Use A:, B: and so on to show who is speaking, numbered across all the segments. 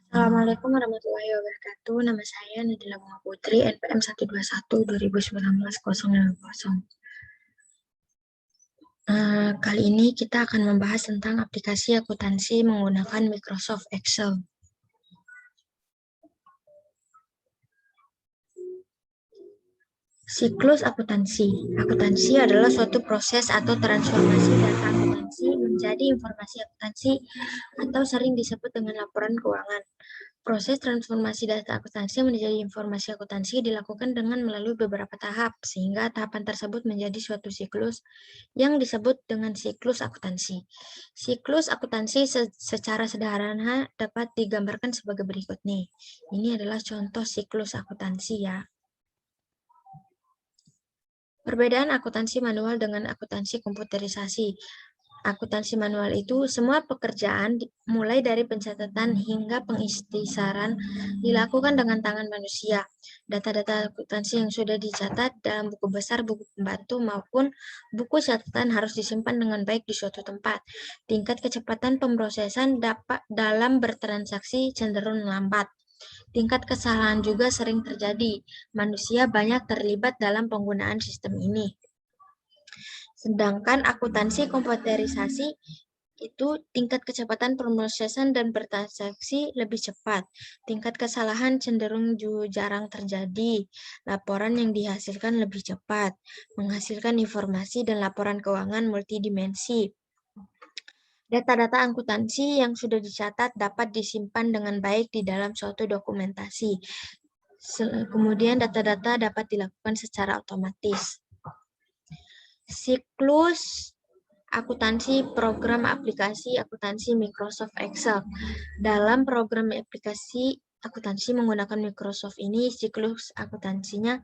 A: Assalamualaikum warahmatullahi wabarakatuh. Nama saya Nadila Bunga Putri, NPM 121-2019-060. Kali ini kita akan membahas tentang aplikasi akuntansi menggunakan Microsoft Excel. Siklus akuntansi. Akuntansi adalah suatu proses atau transformasi data akuntansi menjadi informasi akuntansi atau sering disebut dengan laporan keuangan. Proses transformasi data akuntansi menjadi informasi akuntansi dilakukan dengan melalui beberapa tahap, sehingga tahapan tersebut menjadi suatu siklus yang disebut dengan siklus akuntansi. Siklus akuntansi secara sederhana dapat digambarkan sebagai berikut nih. Ini adalah contoh siklus akuntansi ya. Perbedaan akuntansi manual dengan akuntansi komputerisasi. Akuntansi manual itu semua pekerjaan mulai dari pencatatan hingga pengikhtisaran dilakukan dengan tangan manusia. Data-data akuntansi yang sudah dicatat dalam buku besar, buku pembantu maupun buku catatan harus disimpan dengan baik di suatu tempat. Tingkat kecepatan pemrosesan dalam bertransaksi cenderung lambat. Tingkat kesalahan juga sering terjadi. Manusia banyak terlibat dalam penggunaan sistem ini. Sedangkan akuntansi komputerisasi itu tingkat kecepatan pemrosesan dan bertransaksi lebih cepat. Tingkat kesalahan cenderung jarang terjadi. Laporan yang dihasilkan lebih cepat, menghasilkan informasi dan laporan keuangan multidimensi. Data-data akuntansi yang sudah dicatat dapat disimpan dengan baik di dalam suatu dokumentasi. Kemudian data-data dapat dilakukan secara otomatis. Siklus akuntansi program aplikasi akuntansi Microsoft Excel. Dalam program aplikasi akuntansi menggunakan Microsoft ini, siklus akuntansinya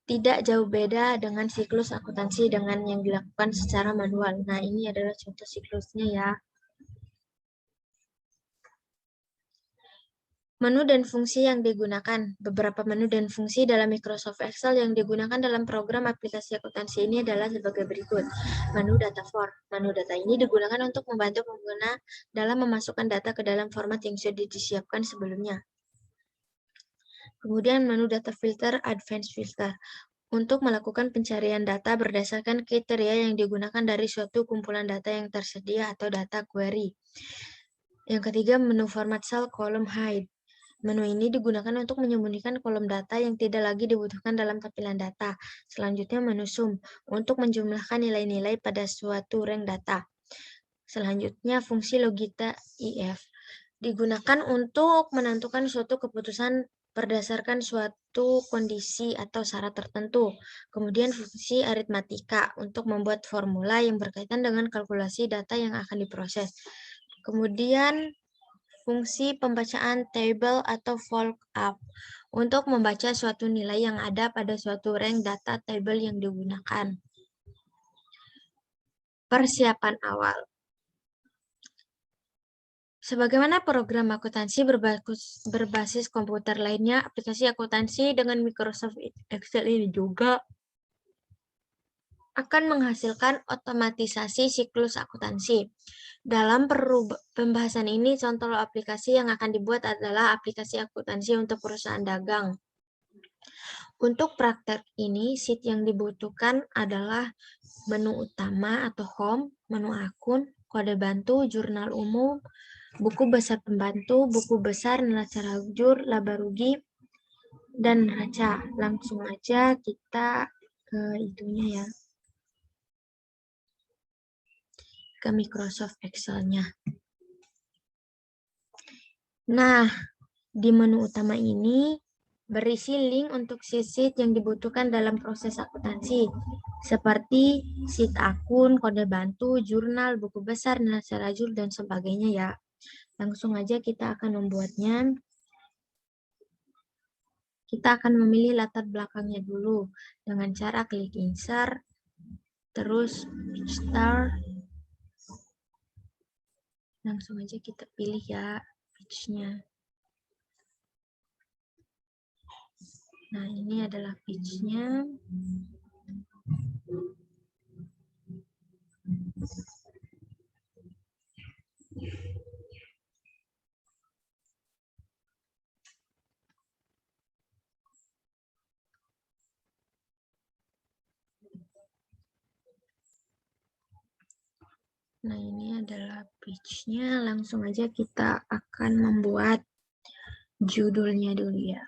A: tidak jauh beda dengan siklus akuntansi dengan yang dilakukan secara manual. Nah, ini adalah contoh siklusnya ya. Menu dan fungsi yang digunakan. Beberapa menu dan fungsi dalam Microsoft Excel yang digunakan dalam program aplikasi akuntansi ini adalah sebagai berikut. Menu data form. Menu data ini digunakan untuk membantu pengguna dalam memasukkan data ke dalam format yang sudah disiapkan sebelumnya. Kemudian menu data filter, advanced filter. Untuk melakukan pencarian data berdasarkan kriteria yang digunakan dari suatu kumpulan data yang tersedia atau data query. Yang ketiga, menu format cell, column, hide. Menu ini digunakan untuk menyembunyikan kolom data yang tidak lagi dibutuhkan dalam tampilan data. Selanjutnya, menu sum untuk menjumlahkan nilai-nilai pada suatu rank data. Selanjutnya, fungsi logika if digunakan untuk menentukan suatu keputusan berdasarkan suatu kondisi atau syarat tertentu. Kemudian fungsi aritmatika untuk membuat formula yang berkaitan dengan kalkulasi data yang akan diproses. Kemudian fungsi pembacaan table atau lookup untuk membaca suatu nilai yang ada pada suatu rank data table yang digunakan. Persiapan awal. Sebagaimana program akuntansi berbasis komputer lainnya, aplikasi akuntansi dengan Microsoft Excel ini juga akan menghasilkan otomatisasi siklus akuntansi. Dalam pembahasan ini, contoh aplikasi yang akan dibuat adalah aplikasi akuntansi untuk perusahaan dagang. Untuk praktek ini, sheet yang dibutuhkan adalah menu utama atau home, menu akun, kode bantu, jurnal umum, buku besar pembantu, buku besar, neraca lajur, laba rugi, dan neraca. Langsung aja kita ke itunya ya. Ke Microsoft Excel-nya. Nah, di menu utama ini berisi link untuk sheet yang dibutuhkan dalam proses akuntansi, seperti sheet akun, kode bantu, jurnal, buku besar, neraca lajur, dan sebagainya ya. Langsung aja kita akan membuatnya. Kita akan memilih latar belakangnya dulu dengan cara klik insert, terus start. Langsung aja kita pilih ya page-nya. Nah, ini adalah page-nya. Nah, ini adalah page-nya. Langsung aja kita akan membuat judulnya dulu ya.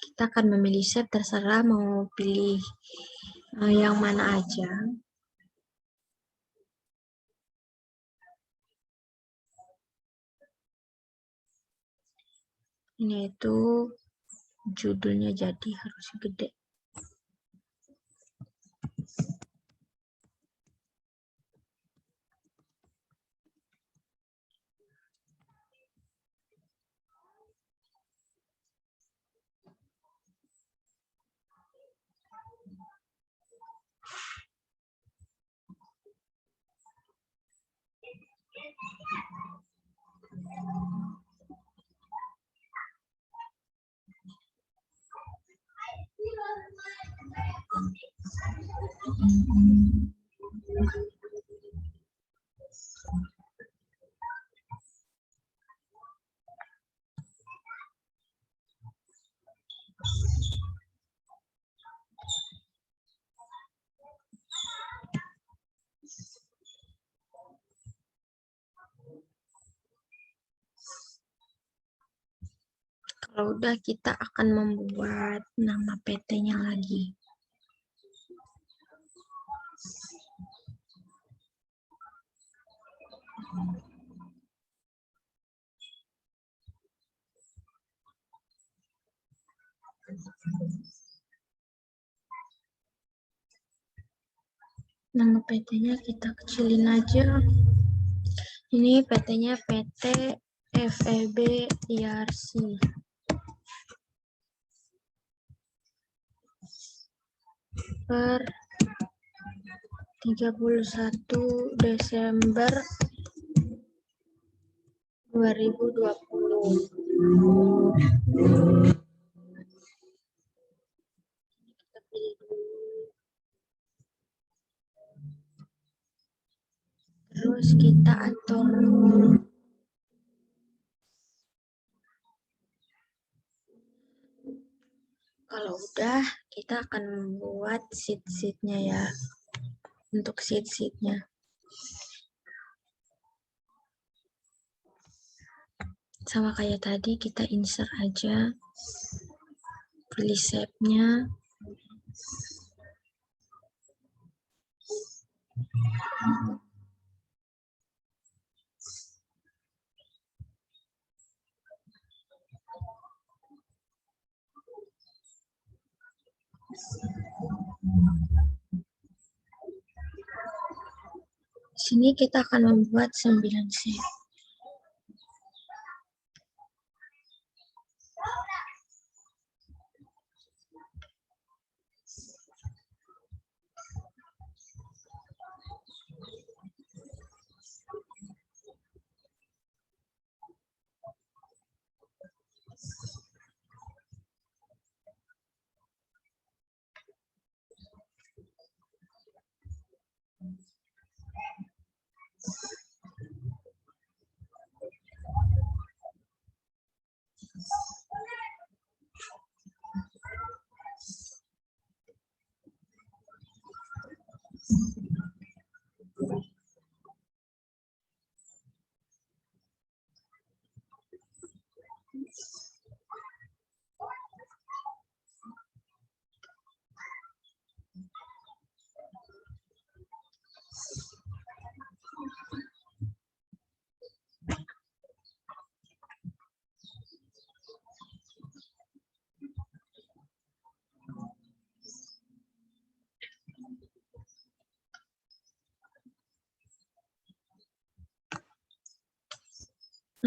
A: Kita akan memilih shape, terserah mau pilih yang mana aja. Ini itu judulnya jadi harus gede. Kalau udah, kita akan membuat nama PT-nya lagi. Nama PT-nya kita kecilin aja. Ini PT-nya PT FEB IRC. Per 31 Desember 2020. Kita pilih dulu. Terus kita atur. Kalau udah, kita akan membuat sheet-sheetnya ya. Untuk sheet-sheetnya. Sama kayak tadi, kita insert aja. Pilih shape-nya. Sini kita akan membuat 9 sheet.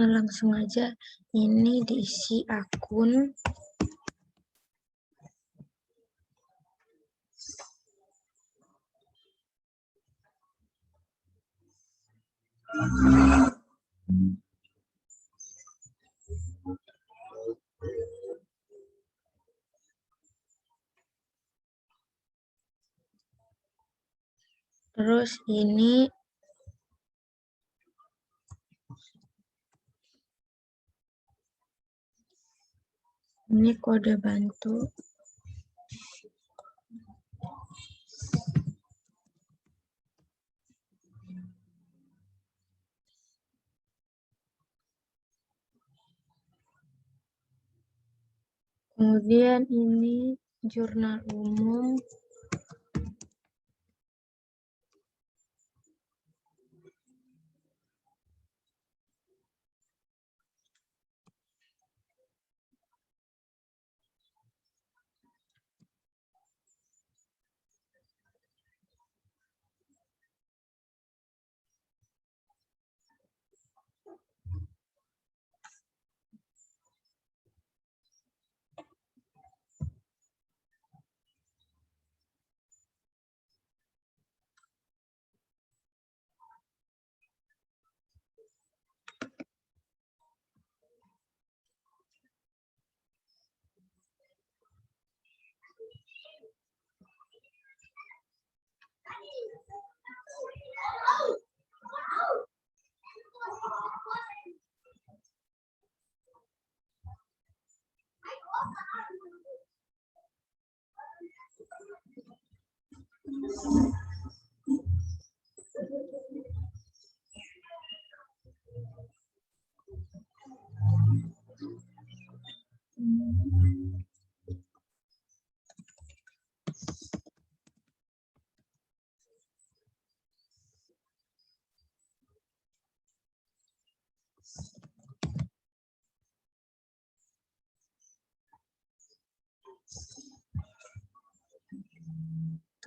A: Nah, langsung aja ini diisi akun. Terus ini kode bantu. Kemudian ini jurnal umum.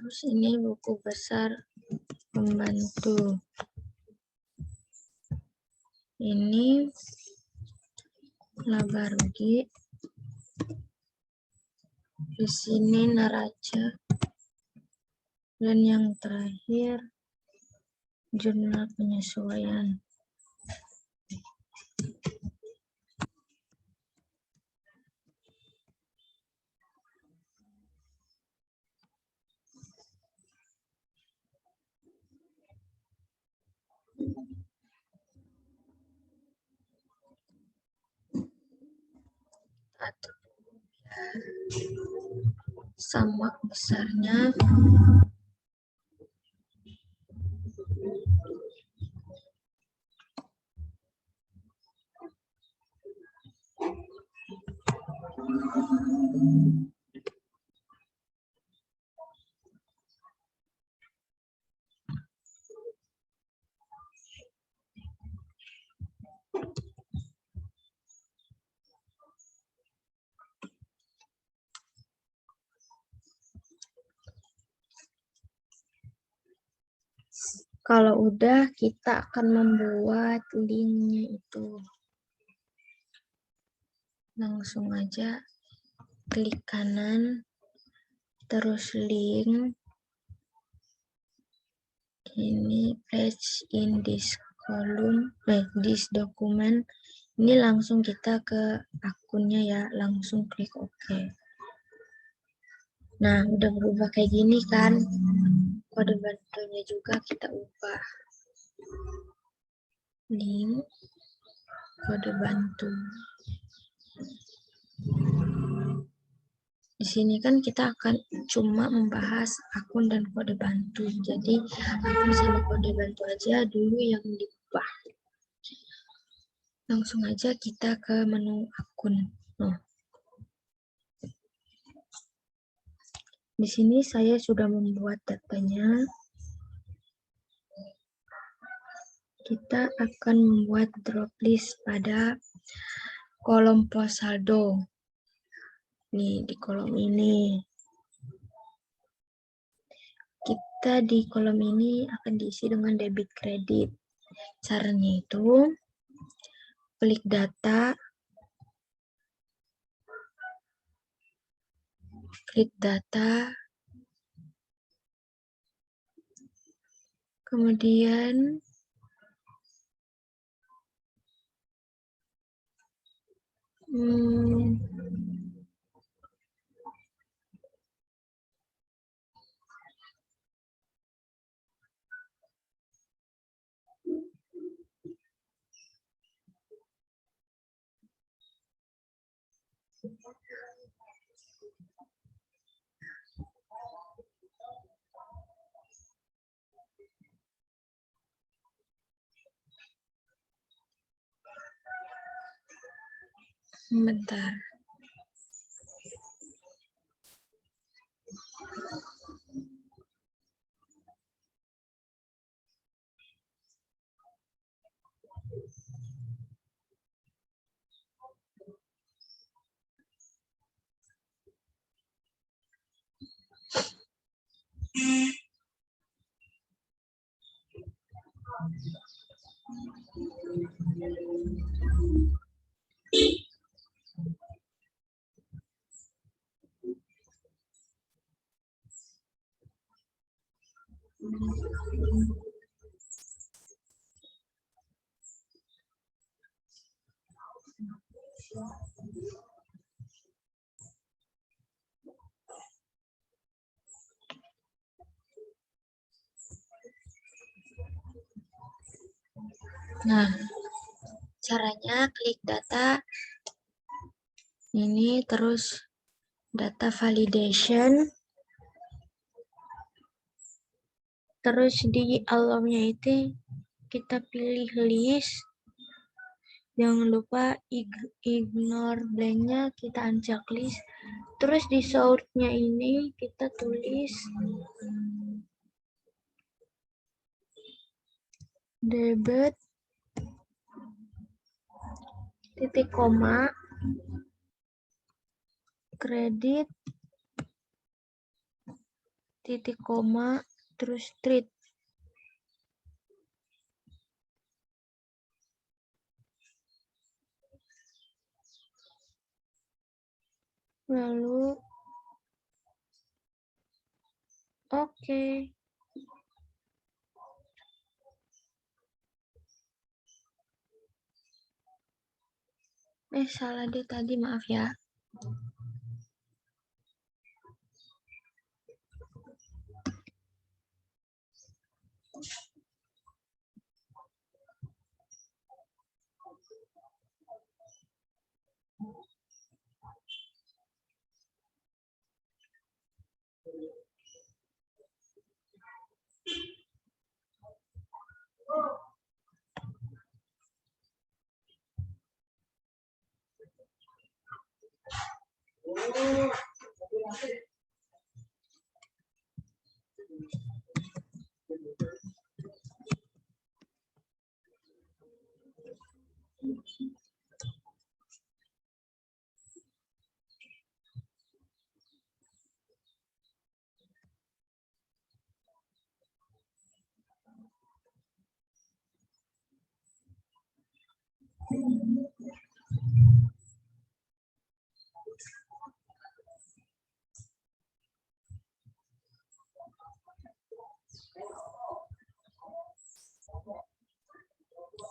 A: Terus ini buku besar pembantu. Ini Labargi. Di sini neraca. Dan yang terakhir jurnal penyesuaian. Atau sama besarnya. Kalau udah, kita akan membuat linknya itu. Langsung aja klik kanan, terus link. Ini paste in this column, this document. Ini langsung kita ke akunnya ya, langsung klik OK. Nah, udah berubah kayak gini kan. Kode bantunya juga kita ubah. Link, kode bantu. Di sini kan kita akan cuma membahas akun dan kode bantu. Jadi, akun sama kode bantu aja dulu yang diubah. Langsung aja kita ke menu akun. Nah, di sini saya sudah membuat datanya. Kita akan membuat drop list pada kolom pos saldo. Nih, di kolom ini. Kita di kolom ini akan diisi dengan debit kredit. Caranya itu, klik data, kemudian bentar. Nah, caranya klik data ini, terus data validation, terus di allow-nya itu kita pilih list. Jangan lupa ignore blank-nya, kita uncheck list. Terus di sort-nya ini kita tulis debit titik koma kredit titik koma terus treat. Lalu oke. Salah deh tadi, maaf ya.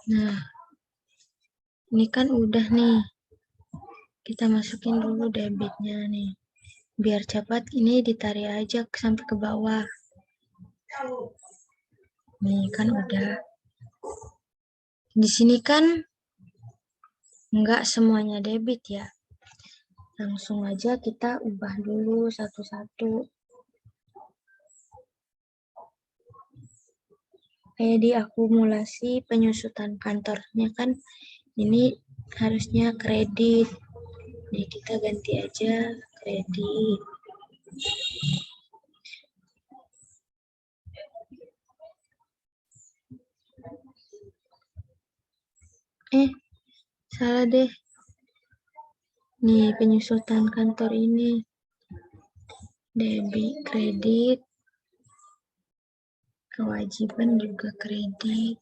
A: Nah, ini kan udah nih. Kita masukin dulu debitnya nih. Biar cepat, ini ditarik aja sampai ke bawah. Nih kan udah. Di sini kan nggak semuanya debit ya. Langsung aja kita ubah dulu satu-satu. Kayak di akumulasi penyusutan kantornya kan ini harusnya kredit. Nih kita ganti aja kredit. Salah deh. Nih penyusutan kantor ini. Debit, kredit. Kewajiban juga kredit.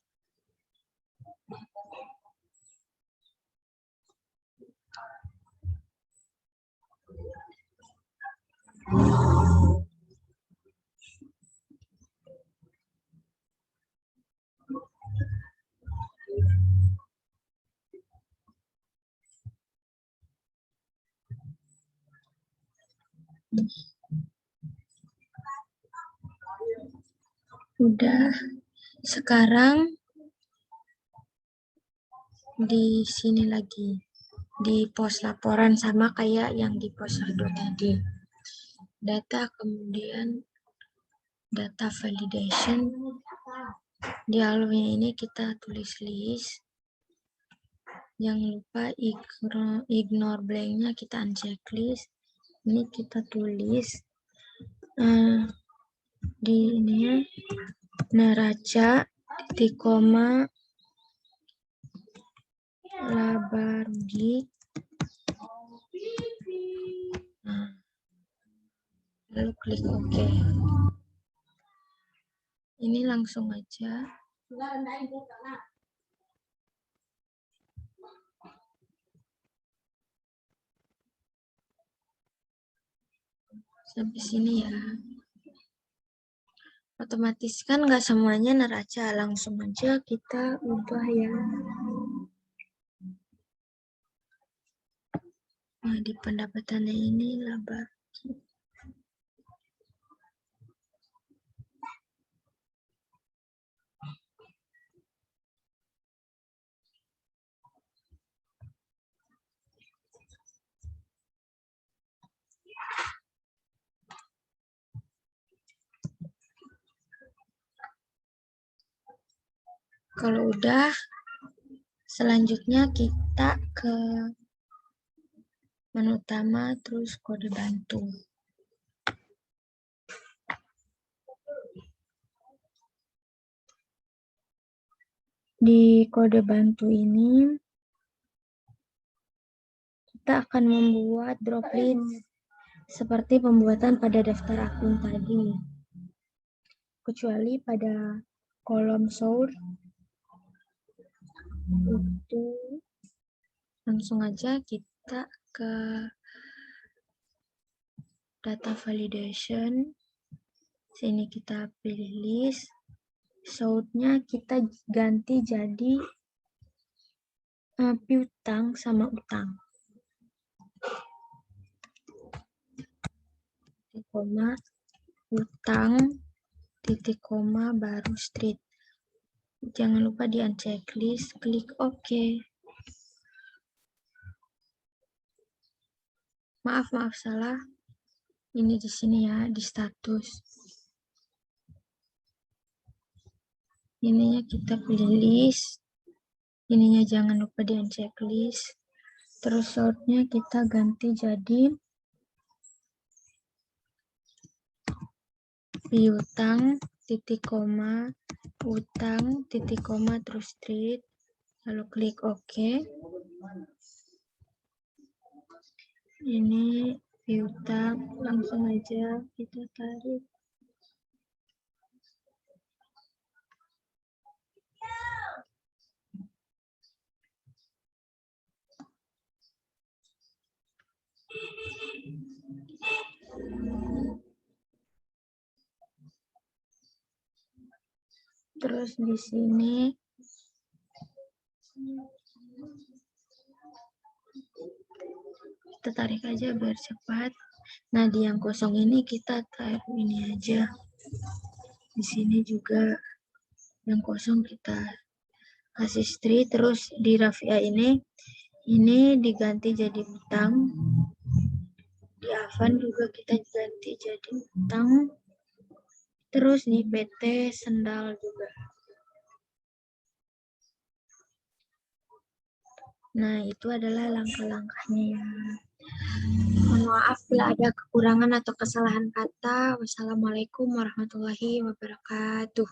A: Udah. Sekarang di sini lagi. Di pos laporan sama kayak yang di pos 1 tadi. Data, kemudian data validation. Di alurnya ini kita tulis list. Jangan lupa ignore blank-nya, kita uncheck list. Ini kita tulis di ini neraca titik koma laba rugi. Nah, lalu klik OK. Ini langsung aja. Sampai sini ya. Otomatis kan nggak semuanya neraca, langsung aja kita ubah ya. Nah, di pendapatannya ini laba. Kalau udah, selanjutnya kita ke menu utama, terus kode bantu. Di kode bantu ini, kita akan membuat droplet seperti pembuatan pada daftar akun tadi. Kecuali pada kolom source, itu langsung aja kita ke data validation. Sini kita pilih list. Source-nya kita ganti jadi piutang sama utang. Titik koma, utang, titik koma, baru street. Jangan lupa di unchecklist, klik OK. Maaf salah. Ini di sini ya, di status. Ininya kita pilih list. Ininya jangan lupa di unchecklist. Terus sort-nya kita ganti jadi piutang, titik koma, utang, titik koma, terus street. Lalu klik OK. Ini piutang, langsung aja kita tarik. Terus di sini kita tarik aja biar cepat. Nah, di yang kosong ini kita taruh ini aja. Di sini juga yang kosong kita kasih street. Terus di Rafia ini diganti jadi utang. Di Avan juga kita ganti jadi utang. Terus di PT Sendal juga. Nah, itu adalah langkah-langkahnya ya. Mohon maaf bila ada kekurangan atau kesalahan kata. Wassalamualaikum warahmatullahi wabarakatuh.